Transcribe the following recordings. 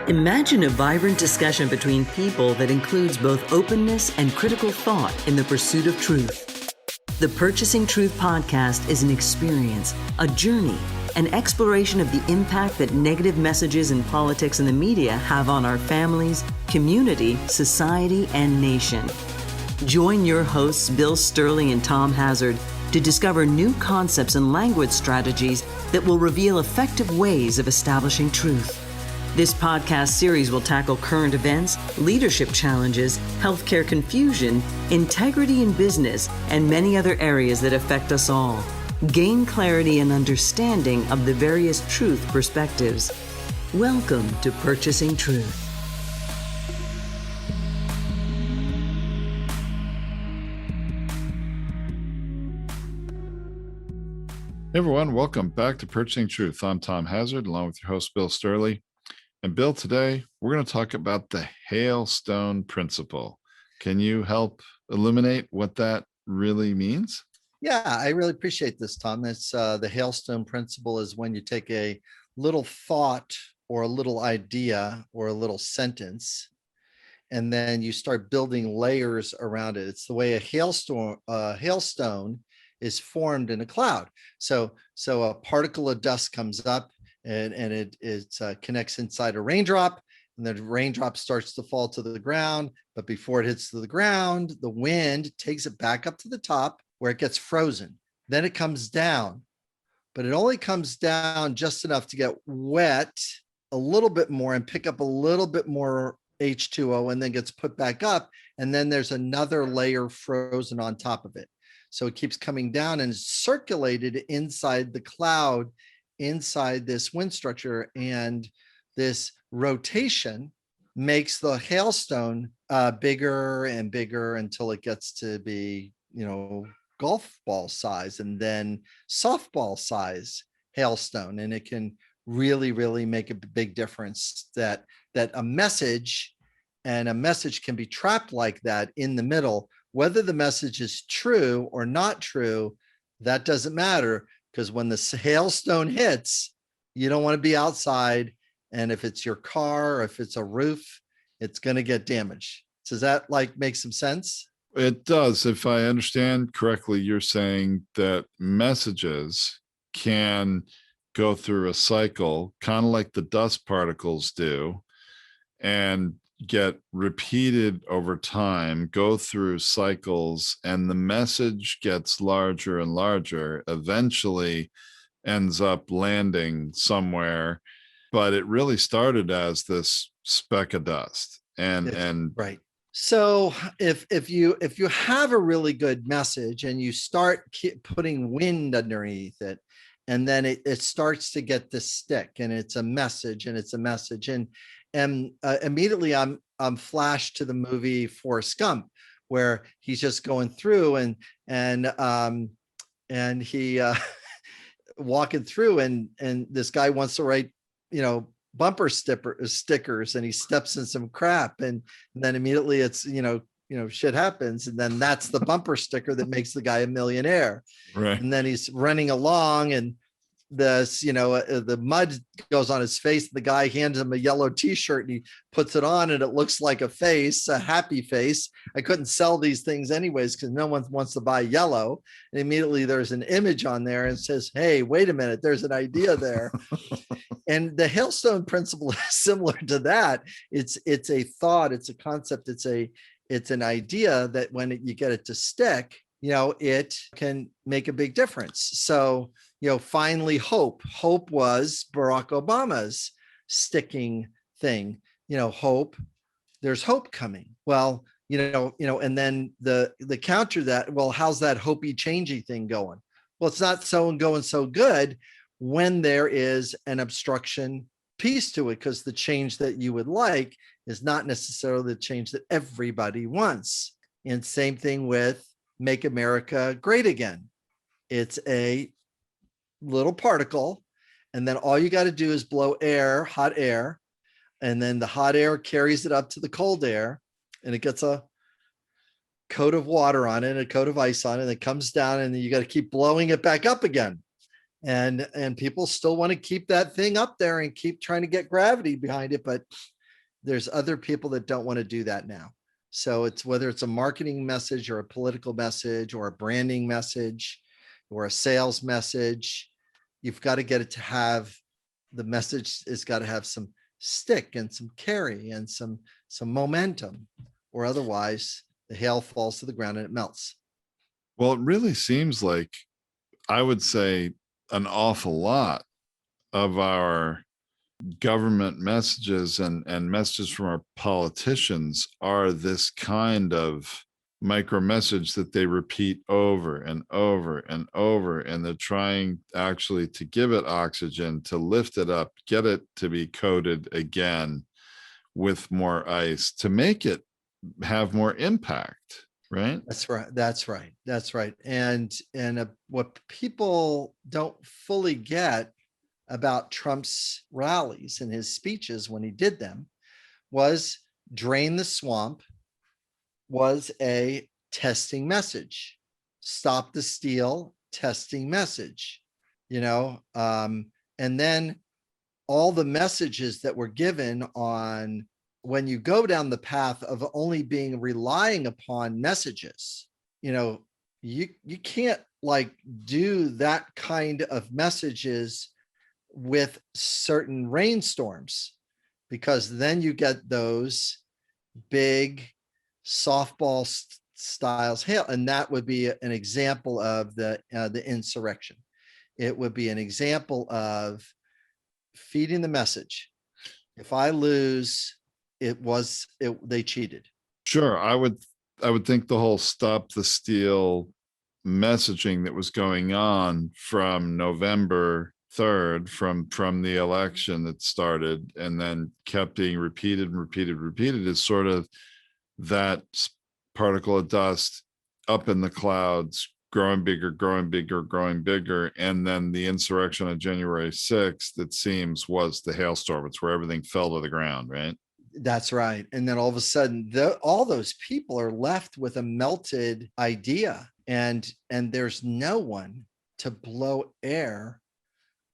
Imagine a vibrant discussion between people that includes both openness and critical thought in the pursuit of truth. The Purchasing Truth podcast is an experience, a journey, an exploration of the impact that negative messages in politics and the media have on our families, community, society, and nation. Join your hosts, Bill Stierle and Tom Hazard, to discover new concepts and language strategies that will reveal effective ways of establishing truth. This podcast series will tackle current events, leadership challenges, healthcare confusion, integrity in business, and many other areas that affect us all. Gain clarity and understanding of the various truth perspectives. Welcome to Purchasing Truth. Hey everyone, welcome back to Purchasing Truth. I'm Tom Hazard, along with your host, Bill Stierle. And Bill, today we're going to talk about the Hailstone Principle. Can you help illuminate what that really means? Yeah, I really appreciate this, Tom. It's the Hailstone Principle is when you take a little thought or a little idea or a little sentence, and then you start building layers around it. It's the way a hailstone is formed in a cloud. So a particle of dust comes up and it connects inside a raindrop, and the raindrop starts to fall to the ground. But before it hits to the ground, the wind takes it back up to the top where it gets frozen. Then it comes down, but it only comes down just enough to get wet a little bit more and pick up a little bit more H2O, and then gets put back up. And then there's another layer frozen on top of it. So it keeps coming down and is circulated inside the cloud, inside this wind structure. And this rotation makes the hailstone bigger and bigger until it gets to be, golf ball size and then softball size hailstone. And it can really, really make a big difference that a message can be trapped like that in the middle. Whether the message is true or not true, that doesn't matter, because when the hailstone hits, you don't want to be outside. And if it's your car, or if it's a roof, it's going to get damaged. Does that make some sense? It does. If I understand correctly, you're saying that messages can go through a cycle, kind of like the dust particles do, and get repeated over time, go through cycles, and the message gets larger and larger, eventually ends up landing somewhere. But it really started as this speck of dust. And right. So if you have a really good message and you start putting wind underneath it, and then it starts to get this stick, and it's a message, and immediately I'm flashed to the movie Forrest Gump, where he's just going through and he walking through, and this guy wants to write, bumper stickers, and he steps in some crap, and then immediately it's shit happens, and then that's the bumper sticker that makes the guy a millionaire. Right. And then he's running along, and the mud goes on his face. The guy hands him a yellow t-shirt, and he puts it on, and it looks like a face, a happy face. I couldn't sell these things anyways because no one wants to buy yellow. And immediately there's an image on there and says, hey, wait a minute, there's an idea there. And the Hailstone Principle is similar to that. It's a thought, it's a concept, it's an idea that when you get it to stick, it can make a big difference. So, finally, hope was Barack Obama's sticking thing. Hope, there's hope coming. Well, and then the counter to that, well, how's that hopey changey thing going? Well, it's not going so good when there is an obstruction piece to it, because the change that you would like is not necessarily the change that everybody wants. And same thing with Make America Great Again. It's a little particle, and then all you got to do is blow hot air, and then the hot air carries it up to the cold air, and it gets a coat of water on it, a coat of ice on it, and it comes down, and then you got to keep blowing it back up again. And people still want to keep that thing up there and keep trying to get gravity behind it, but there's other people that don't want to do that now. So it's whether it's a marketing message or a political message or a branding message or a sales message, you've got to get it to have, the message has got to have some stick and some carry and some momentum, or otherwise the hail falls to the ground and it melts. Well, it really seems like, I would say, an awful lot of our government messages and messages from our politicians are this kind of micro message that they repeat over and over and over, and they're trying actually to give it oxygen, to lift it up, get it to be coated again with more ice, to make it have more impact. Right? That's right. That's right. That's right. And what people don't fully get about Trump's rallies and his speeches when he did them was drain the swamp was a testing message. Stop the steal, testing message, and then all the messages that were given on, when you go down the path of only being relying upon messages, you can't like do that kind of messages with certain rainstorms, because then you get those big softball styles hail, and that would be an example of the insurrection. It would be an example of feeding the message. If I lose, they cheated. Sure. I would think the whole stop the steal messaging that was going on from November 3rd, from the election that started and then kept being repeated is sort of that particle of dust up in the clouds, growing bigger, and then the insurrection on January 6th, it seems, was the hailstorm. It's where everything fell to the ground, right? That's right. And then all of a sudden, all those people are left with a melted idea, and there's no one to blow air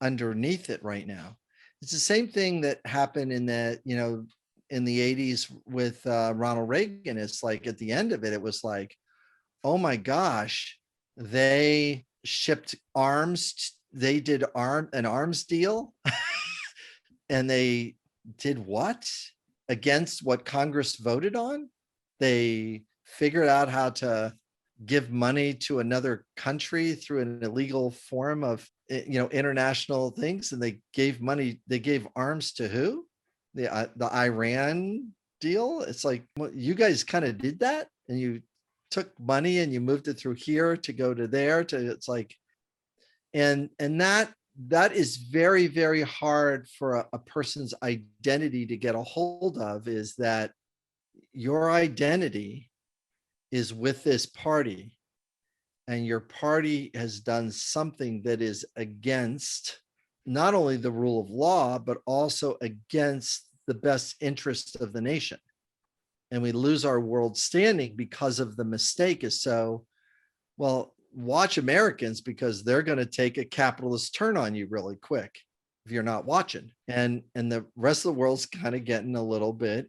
underneath it right now. It's the same thing that happened in the 80s with Ronald Reagan. It's like at the end of it, it was like, oh my gosh, they shipped arms. They did an arms deal and they did what? Against what Congress voted on? They figured out how to give money to another country through an illegal form of, international things. And they gave money, they gave arms to who? The Iran deal. It's like, well, you guys kind of did that, and you took money and you moved it through here to go to there to, it's like, and that is very, very hard for a person's identity to get a hold of, is that your identity is with this party, and your party has done something that is against not only the rule of law, but also against the best interest of the nation. And we lose our world standing because of the mistake. Is so, well, watch Americans, because they're going to take a capitalist turn on you really quick if you're not watching. And the rest of the world's kind of getting a little bit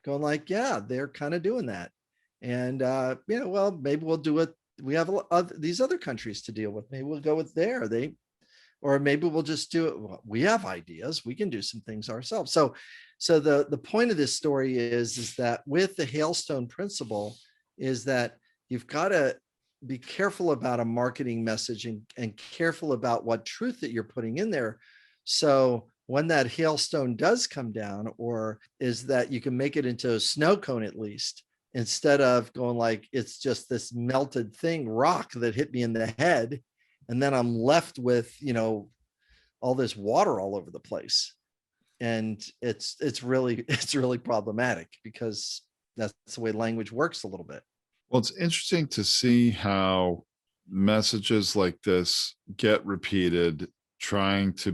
going like, yeah, they're kind of doing that. And, well, maybe we'll do it. We have these other countries to deal with. Maybe we'll go with or maybe we'll just do it. Well, we have ideas. We can do some things ourselves. So the point of this story is that with the Hailstone Principle is that you've got to be careful about a marketing message and careful about what truth that you're putting in there. So when that hailstone does come down, or is that you can make it into a snow cone, at least, instead of going like, it's just this melted rock that hit me in the head. And then I'm left with, all this water all over the place. And it's really problematic, because that's the way language works a little bit. Well, it's interesting to see how messages like this get repeated, trying to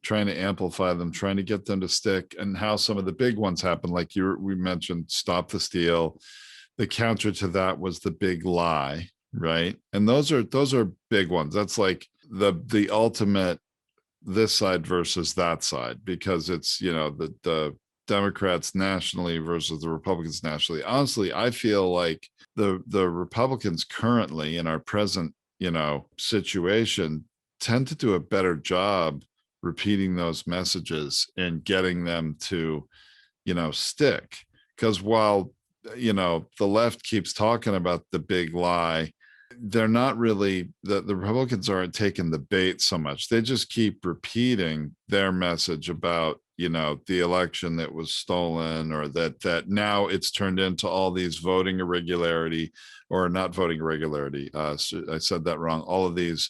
amplify them, trying to get them to stick, and how some of the big ones happen. Like we mentioned, stop the steal. The counter to that was the big lie, right? And those are big ones. That's like the ultimate this side versus that side, because it's, the Democrats nationally versus the Republicans nationally. Honestly, I feel like the Republicans currently in our present, situation tend to do a better job repeating those messages and getting them to, stick. Because while, the left keeps talking about the big lie, they're not really, the Republicans aren't taking the bait so much. They just keep repeating their message about, the election that was stolen, or that now it's turned into all these voting irregularity, or not voting irregularity. I said that wrong. All of these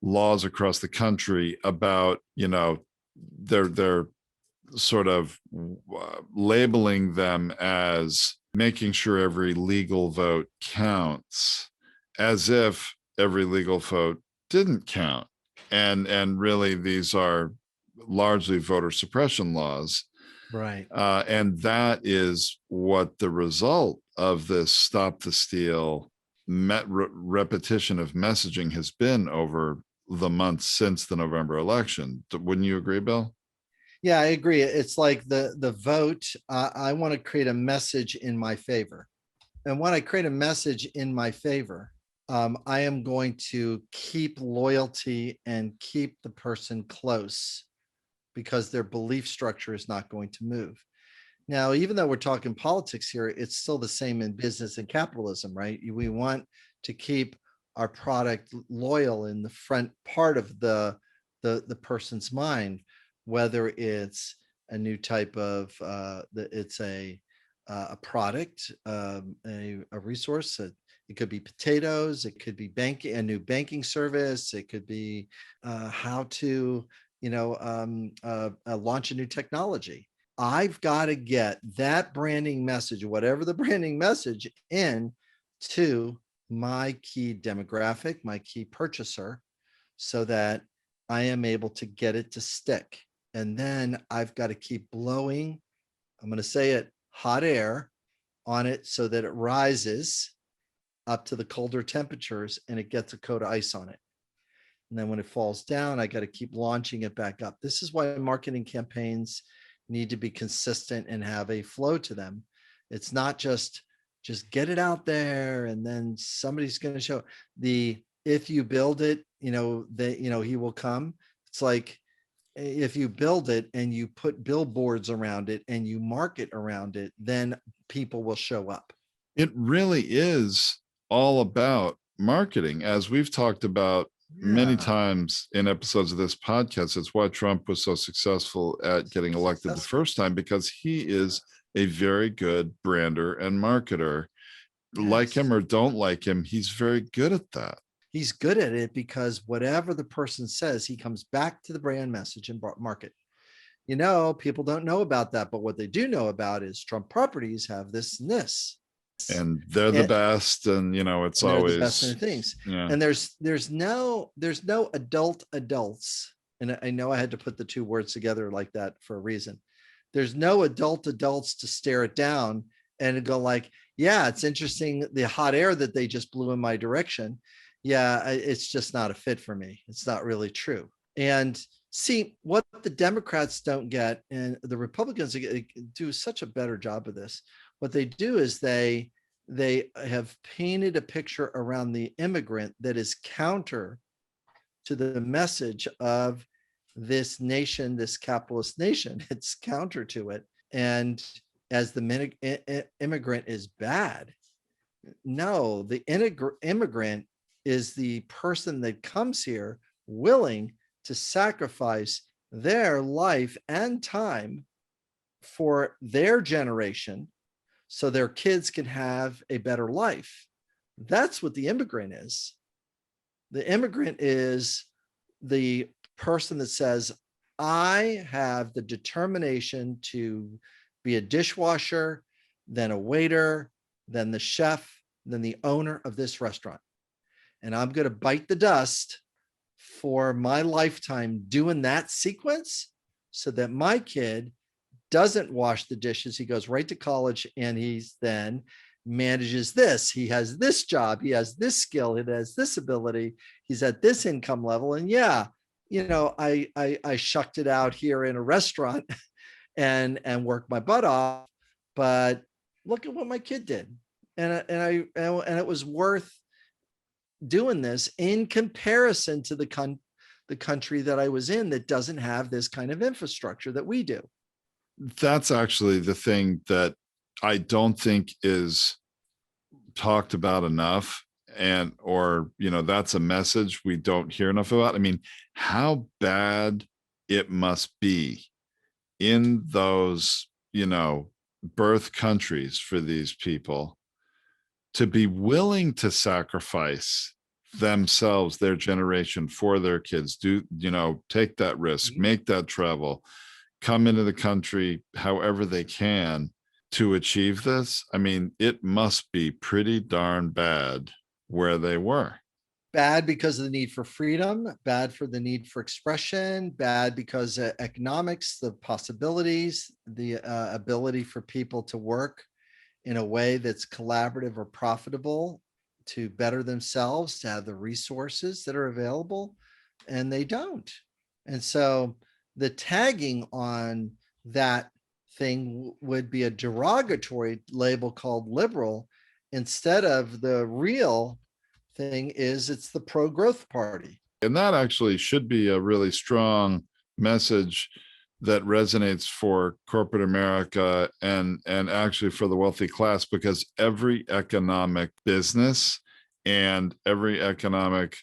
laws across the country about, they're sort of labeling them as making sure every legal vote counts, as if every legal vote didn't count. And really, these are largely voter suppression laws. Right. And that is what the result of this stop the steal repetition of messaging has been over the months since the November election. Wouldn't you agree, Bill? Yeah, I agree. It's like the vote. I want to create a message in my favor. And when I create a message in my favor, I am going to keep loyalty and keep the person close because their belief structure is not going to move. Now, even though we're talking politics here, it's still the same in business and capitalism, right? We want to keep our product loyal in the front part of the person's mind, whether it's a new type of it's a product, a resource. It could be potatoes. It could be banking, a new banking service. It could be how to launch a new technology. I've got to get that branding message, whatever the branding message, in to my key demographic, my key purchaser, so that I am able to get it to stick. And then I've got to keep blowing, I'm going to say it, hot air on it so that it rises up to the colder temperatures and it gets a coat of ice on it. And then when it falls down, I got to keep launching it back up. This is why marketing campaigns need to be consistent and have a flow to them. It's not just get it out there and then somebody's going to show if you build it, he will come. It's like, if you build it and you put billboards around it and you market around it, then people will show up. It really is all about marketing, as we've talked about many times in episodes of this podcast. It's why Trump was so successful at getting elected the first time, because he is a very good brander and marketer. Yes. Like him or don't like him, he's very good at that. He's good at it because whatever the person says, he comes back to the brand message and market. People don't know about that, but what they do know about is Trump properties have this and this. And they're the best, and it's always the best in things. Yeah. And there's no adults, and I know I had to put the two words together like that for a reason. There's no adults to stare it down and go like, yeah, it's interesting, the hot air that they just blew in my direction. Yeah, it's just not a fit for me. It's not really true. And see, what the Democrats don't get, and the Republicans do such a better job of this. What they do is they have painted a picture around the immigrant that is counter to the message of this nation, this capitalist nation. It's counter to it. And as the immigrant is bad. No, the immigrant is the person that comes here willing to sacrifice their life and time for their generation so their kids can have a better life. That's what the immigrant is. The immigrant is the person that says, I have the determination to be a dishwasher, then a waiter, then the chef, then the owner of this restaurant. And I'm going to bite the dust for my lifetime doing that sequence so that my kid doesn't wash the dishes. He goes right to college and he's then manages this. He has this job. He has this skill. He has this ability. He's at this income level. And yeah, I shucked it out here in a restaurant and work my butt off. But look at what my kid did. And it was worth doing this in comparison to the country that I was in that doesn't have this kind of infrastructure that we do. That's actually the thing that I don't think is talked about enough. And, or, that's a message we don't hear enough about. I mean, how bad it must be in those, birth countries for these people to be willing to sacrifice themselves, their generation, for their kids, take that risk, make that travel, come into the country however they can to achieve this. I mean, it must be pretty darn bad where they were. Bad because of the need for freedom, bad for the need for expression, bad because of economics, the possibilities, the ability for people to work in a way that's collaborative or profitable, to better themselves, to have the resources that are available, and they don't. And so the tagging on that thing would be a derogatory label called liberal, instead of the real thing is it's the pro-growth party. And that actually should be a really strong message that resonates for corporate America and actually for the wealthy class, because every economic business and every economic,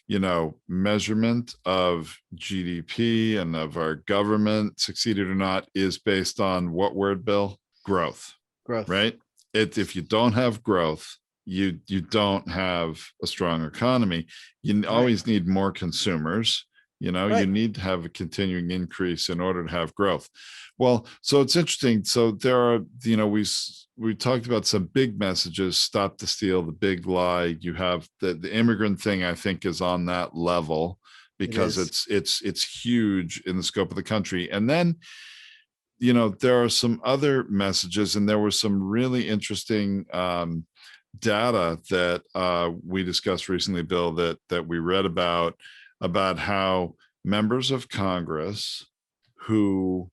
measurement of GDP and of our government, succeeded or not, is based on what word, Bill? Growth. Right? If you don't have growth, you don't have a strong economy. You always need more consumers. You need to have a continuing increase in order to have growth. Well, so it's interesting. So there are, we talked about some big messages: stop the steal, the big lie. You have the immigrant thing, I think, is on that level because it's huge in the scope of the country. And then, there are some other messages, and there was some really interesting data that we discussed recently, Bill, that we read about how members of Congress who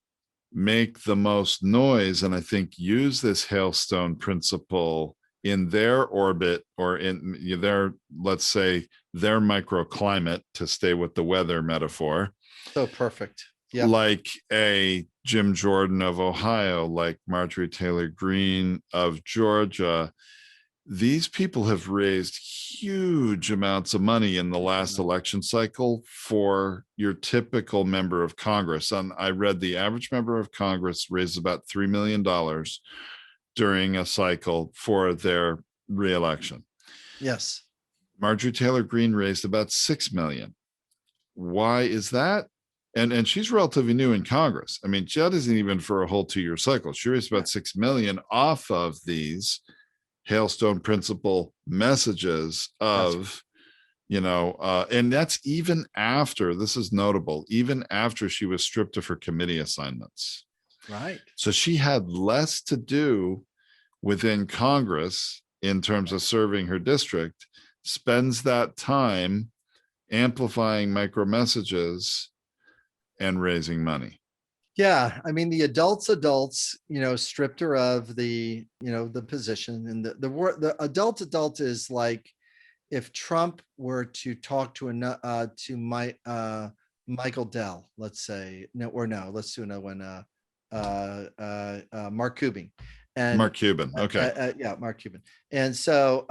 make the most noise, and I think use this Hailstone principle in their orbit, or in their, let's say, their microclimate, to stay with the weather metaphor. So perfect. Yeah. Like a Jim Jordan of Ohio, like Marjorie Taylor Greene of Georgia. These people have raised huge amounts of money in the last election cycle for your typical member of Congress. And I read the average member of Congress raised about $3 million during a cycle for their reelection. Yes. Marjorie Taylor Greene raised about $6 million. Why is that? And she's relatively new in Congress. I mean, that isn't even for a whole 2-year cycle. She raised about $6 million off of these Hailstone Principle messages of, and that's even after, this is notable, even after she was stripped of her committee assignments. Right. So she had less to do within Congress in terms of serving her district, spends that time amplifying micromessages and raising money. Yeah, I mean, the adults, stripped her of the, the position, and the word, the adult is like if Trump were to talk to Michael Dell, let's say, let's do another one, Mark Cuban, and Mark Cuban, okay, Mark Cuban, and so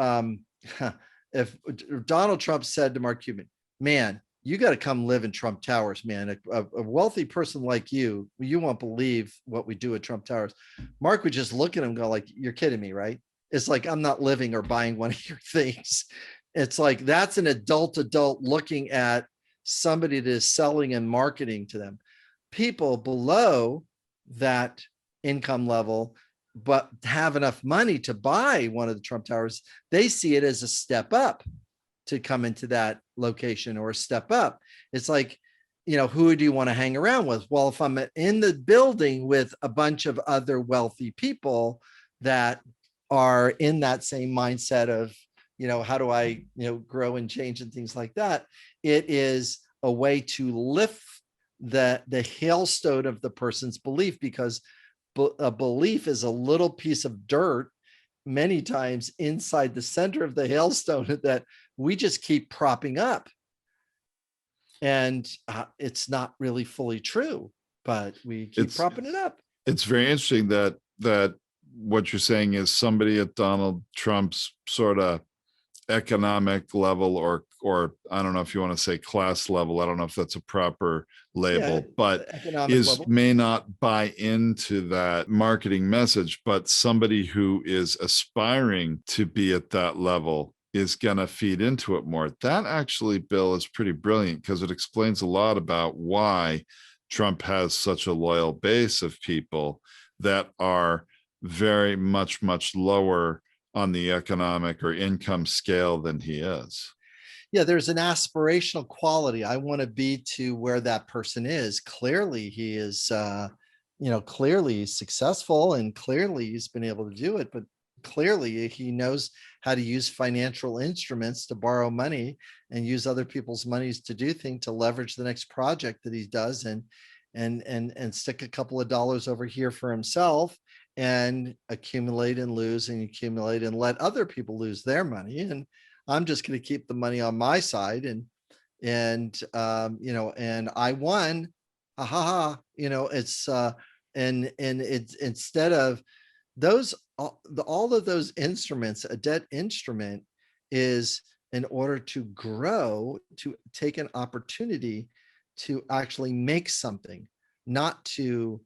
if Donald Trump said to Mark Cuban, man, you got to come live in Trump Towers, man. A wealthy person like you won't believe what we do at Trump Towers. Mark would just look at him and go like, you're kidding me, right? It's like, I'm not living or buying one of your things. It's like, that's an adult looking at somebody that is selling and marketing to them. People below that income level, but have enough money to buy one of the Trump Towers, they see it as a step up to come into that location, or step up. It's like, who do you want to hang around with? Well, if I'm in the building with a bunch of other wealthy people that are in that same mindset of, how do I, grow and change and things like that, it is a way to lift the hailstone of the person's belief, because a belief is a little piece of dirt many times inside the center of the hailstone that we just keep propping up. And it's not really fully true, but we keep propping it up. It's very interesting that what you're saying is somebody at Donald Trump's sort of economic level, or I don't know if you want to say class level, I don't know if that's a proper label, but may not buy into that marketing message, but somebody who is aspiring to be at that level is going to feed into it more. That actually, Bill, is pretty brilliant, because it explains a lot about why Trump has such a loyal base of people that are very much lower on the economic or income scale than he is. Yeah, there's an aspirational quality. I want to be to where that person is. Clearly he is, clearly he's successful, and clearly he's been able to do it, but clearly he knows how to use financial instruments to borrow money and use other people's monies to do things, to leverage the next project that he does, and stick a couple of dollars over here for himself, and accumulate and lose and accumulate and let other people lose their money. And I'm just going to keep the money on my side. And I won. It's it's instead of those, all of those instruments, a debt instrument is in order to grow, to take an opportunity to actually make something, not to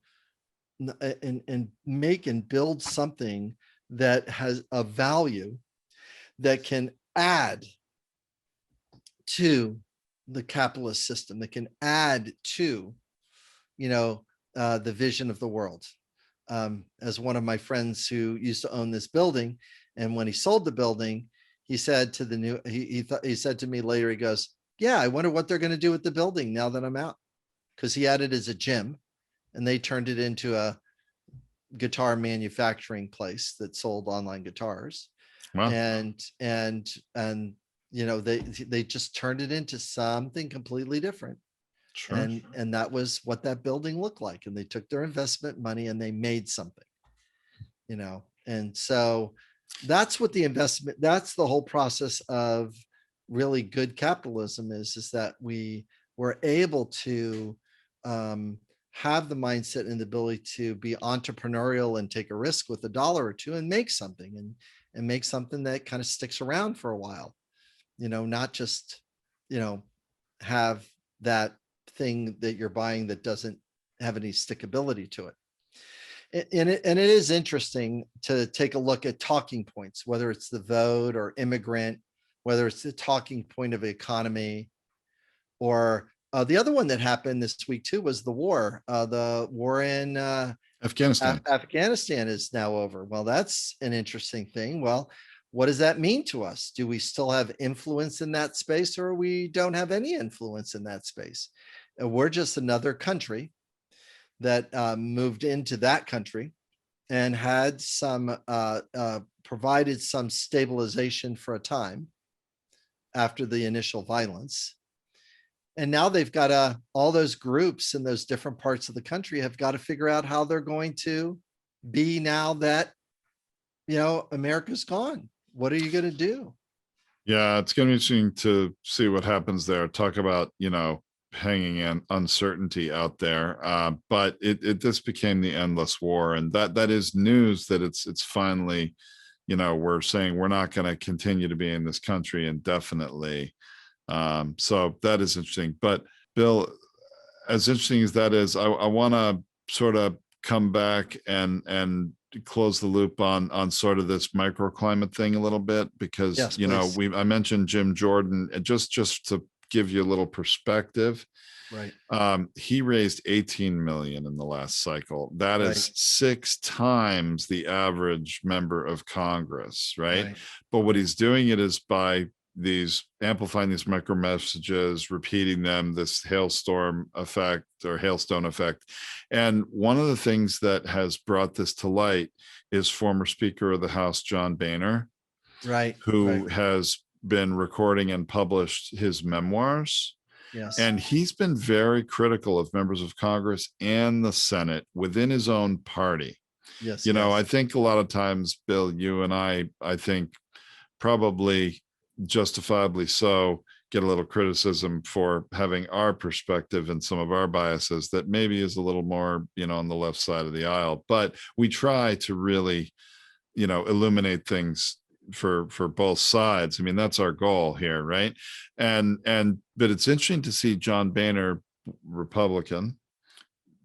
and make and build something that has a value that can add to the capitalist system, that can add to, the vision of the world. As one of my friends who used to own this building, and when he sold the building, he said to he said to me later, he goes, "Yeah, I wonder what they're going to do with the building now that I'm out," because he had it as a gym, and they turned it into a guitar manufacturing place that sold online guitars. Wow. And they just turned it into something completely different. Sure. And that was what that building looked like. And they took their investment money and they made something, and so that's what the investment, that's the whole process of really good capitalism is that we were able to have the mindset and the ability to be entrepreneurial and take a risk with $1 or $2 and make something, and make something that kind of sticks around for a while, not just, have that thing that you're buying that doesn't have any stickability to it. And it is interesting to take a look at talking points, whether it's the vote or immigrant, whether it's the talking point of economy, or the other one that happened this week too was the war. The war in Afghanistan. Afghanistan is now over. Well, that's an interesting thing. Well, what does that mean to us? Do we still have influence in that space, or we don't have any influence in that space? We're just another country that moved into that country and had some provided some stabilization for a time after the initial violence. And now they've got all those groups in those different parts of the country have got to figure out how they're going to be now that, America's gone. What are you going to do? Yeah, it's going to be interesting to see what happens there. Talk about, hanging in uncertainty out there. But it just became the endless war. And that is news that it's finally, we're saying we're not going to continue to be in this country indefinitely. So that is interesting. But Bill, as interesting as that is, I want to sort of come back and close the loop on sort of this microclimate thing a little bit, because yes, I mentioned Jim Jordan, and just to give you a little perspective, right? He raised 18 million in the last cycle. That is 6 times the average member of Congress, right? But what he's doing it is by amplifying these micro messages, repeating them, this hailstorm effect or hailstone effect. And one of the things that has brought this to light is former Speaker of the House, John Boehner, who has been recording and published his memoirs. Yes. And he's been very critical of members of Congress and the Senate within his own party Yes, You know, I yes. think a lot of times, Bill, you and I think probably justifiably so, get a little criticism for having our perspective and some of our biases that maybe is a little more, on the left side of the aisle. But we try to really, illuminate things for both sides. I mean, that's our goal here, right? But it's interesting to see John Boehner, Republican,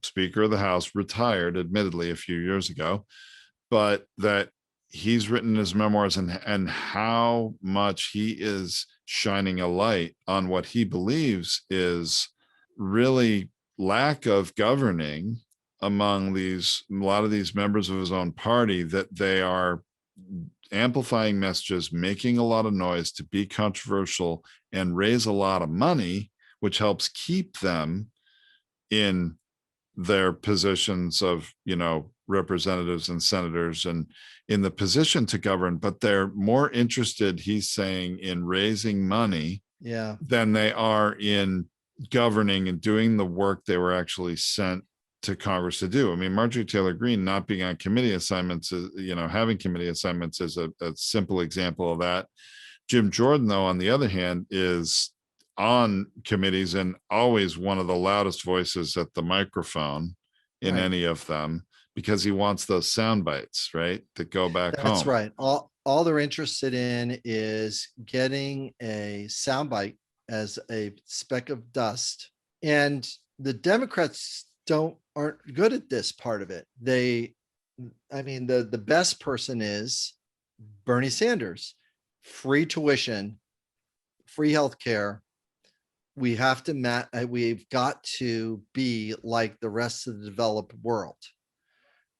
Speaker of the House, retired, admittedly, a few years ago, but that he's written his memoirs and how much he is shining a light on what he believes is really lack of governing among a lot of these members of his own party, that they are amplifying messages, making a lot of noise to be controversial and raise a lot of money, which helps keep them in their positions of, representatives and senators and in the position to govern, but they're more interested, he's saying, in raising money than they are in governing and doing the work they were actually sent to Congress to do. I mean, Marjorie Taylor Greene not being on committee assignments, having committee assignments is a simple example of that. Jim Jordan, though, on the other hand, is on committees and always one of the loudest voices at the microphone in any of them, because he wants those sound bites, right, that go back home. That's right. All they're interested in is getting a soundbite as a speck of dust. And the Democrats aren't good at this part of it. The best person is Bernie Sanders. Free tuition, free healthcare. We've got to be like the rest of the developed world.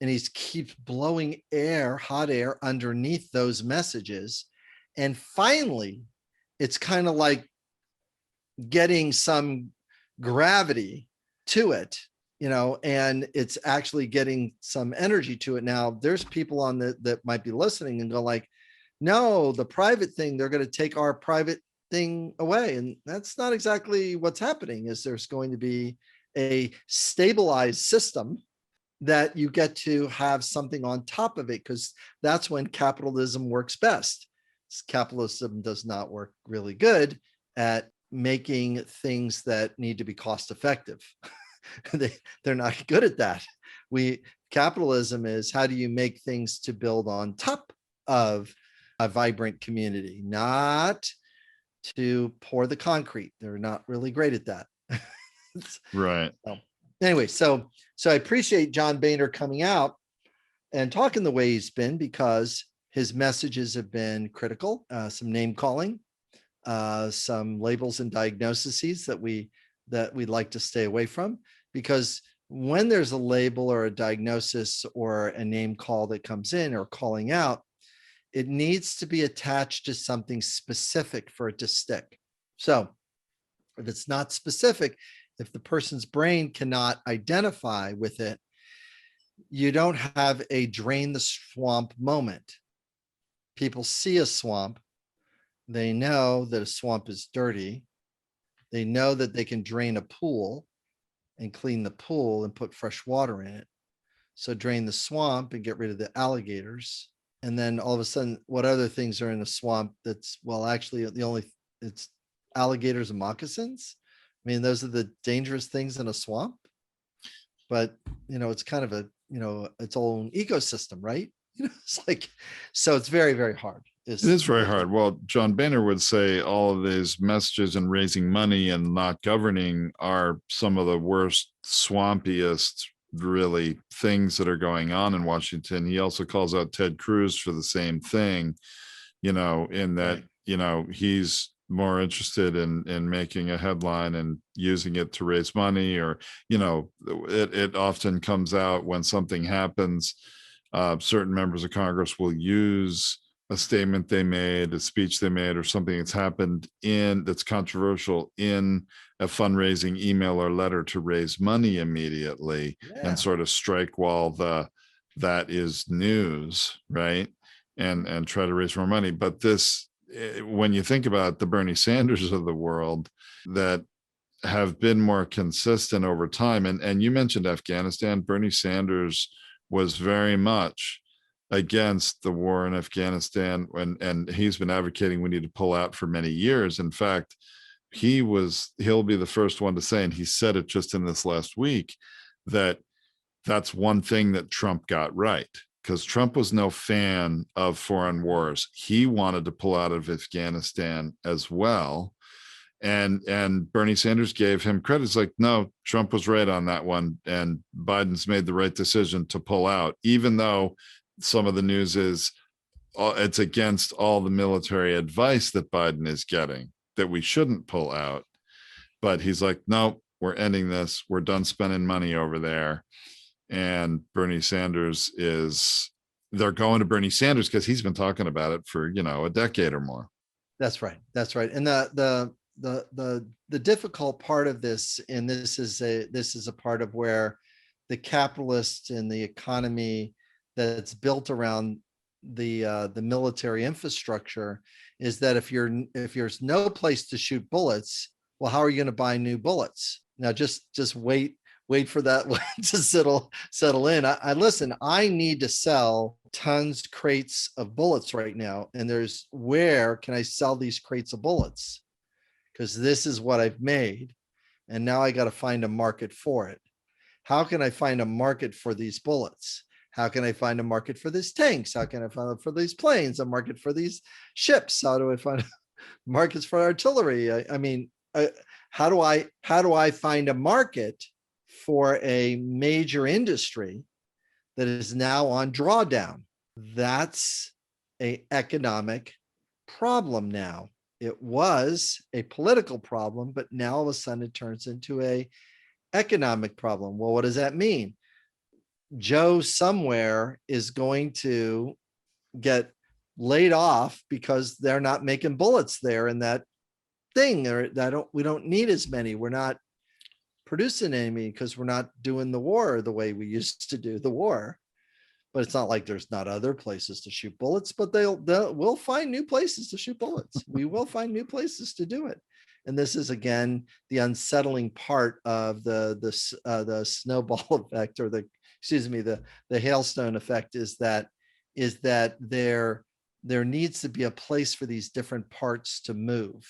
And he keeps blowing hot air underneath those messages. And finally, it's kind of like getting some gravity to it, and it's actually getting some energy to it. Now, there's people that might be listening and go like, no, the private thing, they're going to take our private thing away. And that's not exactly what's happening. Is there's going to be a stabilized system that you get to have something on top of it, because that's when capitalism works best. Capitalism does not work really good at making things that need to be cost effective. They're not good at that. Capitalism is, how do you make things to build on top of a vibrant community, not to pour the concrete. They're not really great at that. Right. Anyway, so I appreciate John Boehner coming out and talking the way he's been, because his messages have been critical, some name calling, some labels and diagnoses that we'd like to stay away from, because when there's a label or a diagnosis or a name call that comes in, or calling out, it needs to be attached to something specific for it to stick. So if it's not specific, if the person's brain cannot identify with it, you don't have a drain the swamp moment. People see a swamp. They know that a swamp is dirty. They know that they can drain a pool and clean the pool and put fresh water in it. So drain the swamp and get rid of the alligators. And then all of a sudden, what other things are in a swamp? Actually, it's alligators and moccasins. I mean, those are the dangerous things in a swamp. But, it's kind of its own ecosystem, right? It's like, so it's very, very hard. It is very hard. Well, John Boehner would say all of these messages and raising money and not governing are some of the worst, swampiest, really, things that are going on in Washington. He also calls out Ted Cruz for the same thing, in that, he's more interested in making a headline and using it to raise money, or, it often comes out when something happens. Certain members of Congress will use a statement they made, a speech they made, or something that's happened that's controversial in a fundraising email or letter to raise money immediately, and sort of strike while that is news, right? And try to raise more money. But this, when you think about the Bernie Sanders of the world that have been more consistent over time, and you mentioned Afghanistan, Bernie Sanders was very much against the war in Afghanistan, and he's been advocating we need to pull out for many years. In fact, he'll be the first one to say, and he said it just in this last week, that that's one thing that Trump got right, because Trump was no fan of foreign wars. He wanted to pull out of Afghanistan as well. And Bernie Sanders gave him credit. It's like, no, Trump was right on that one. And Biden's made the right decision to pull out, even though some of the news is it's against all the military advice that Biden is getting, that we shouldn't pull out. But he's like, no, we're ending this. We're done spending money over there. And Bernie Sanders they're going to Bernie Sanders because he's been talking about it for, a decade or more. That's right. That's right. And the difficult part of this, and this is a part of where the capitalist and the economy that's built around the military infrastructure, is that if there's no place to shoot bullets, well, how are you going to buy new bullets? Now, just wait for that to settle in. I need to sell tons, crates of bullets right now. And where can I sell these crates of bullets? Because this is what I've made. And now I got to find a market for it. How can I find a market for these bullets? How can I find a market for these tanks? How can I find for these planes, a market for these ships? How do I find markets for artillery? How do I find a market for a major industry that is now on drawdown? That's an economic problem now. It was a political problem, but now all of a sudden it turns into an economic problem. Well, what does that mean? Joe somewhere is going to get laid off because they're not making bullets there in that thing, or we don't need as many. We're not producing any because we're not doing the war the way we used to do the war. But it's not like there's not other places to shoot bullets, but we'll find new places to shoot bullets. We will find new places to do it. And this is, again, the unsettling part of the snowball effect, or the hailstone effect, is that there needs to be a place for these different parts to move.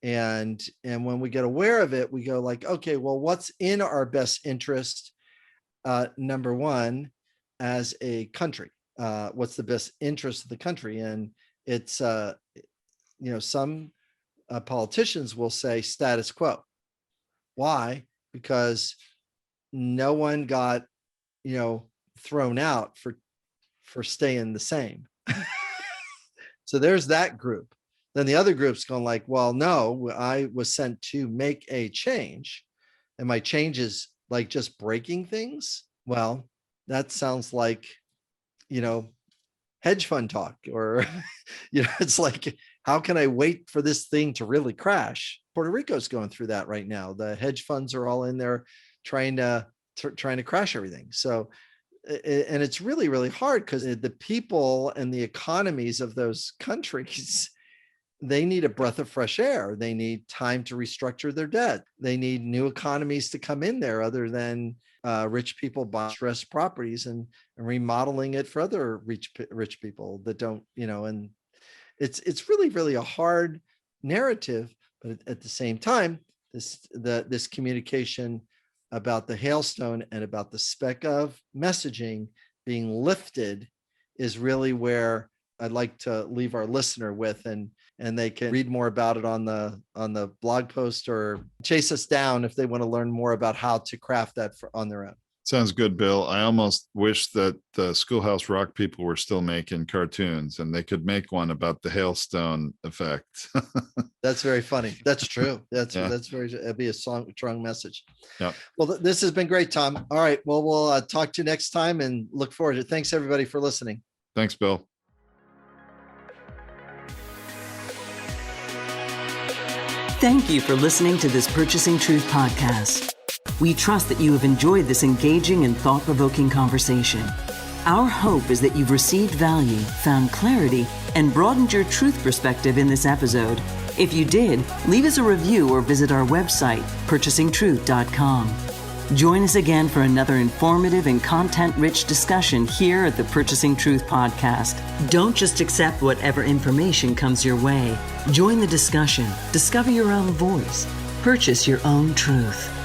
And when we get aware of it, we go like, okay, well, what's in our best interest? Number one, as a country, what's the best interest of the country? And it's, some politicians will say status quo. Why? Because no one got, thrown out for staying the same. So there's that group. Then the other group's going like, well, no, I was sent to make a change, and my change is like just breaking things. Well, that sounds like, hedge fund talk, or, it's like, how can I wait for this thing to really crash? Puerto Rico's going through that right now. The hedge funds are all in there trying to crash everything. So, and it's really, really hard because the people and the economies of those countries, they need a breath of fresh air. They need time to restructure their debt. They need new economies to come in there, other than rich people buying stressed properties and remodeling it for other rich people that don't, and it's really, really a hard narrative. But at the same time, this communication about the hailstone and about the speck of messaging being lifted is really where I'd like to leave our listener with, and they can read more about it on the blog post, or chase us down if they want to learn more about how to craft that on their own. Sounds good, Bill. I almost wish that the Schoolhouse Rock people were still making cartoons, and they could make one about the hailstone effect. That's very funny. That's true. It'd be a strong message. Yeah. Well, this has been great, Tom. All right. Well, we'll talk to you next time, and look forward to it. Thanks everybody for listening. Thanks, Bill. Thank you for listening to this Purchasing Truth podcast. We trust that you have enjoyed this engaging and thought-provoking conversation. Our hope is that you've received value, found clarity, and broadened your truth perspective in this episode. If you did, leave us a review or visit our website, purchasingtruth.com. Join us again for another informative and content-rich discussion here at the Purchasing Truth Podcast. Don't just accept whatever information comes your way. Join the discussion. Discover your own voice. Purchase your own truth.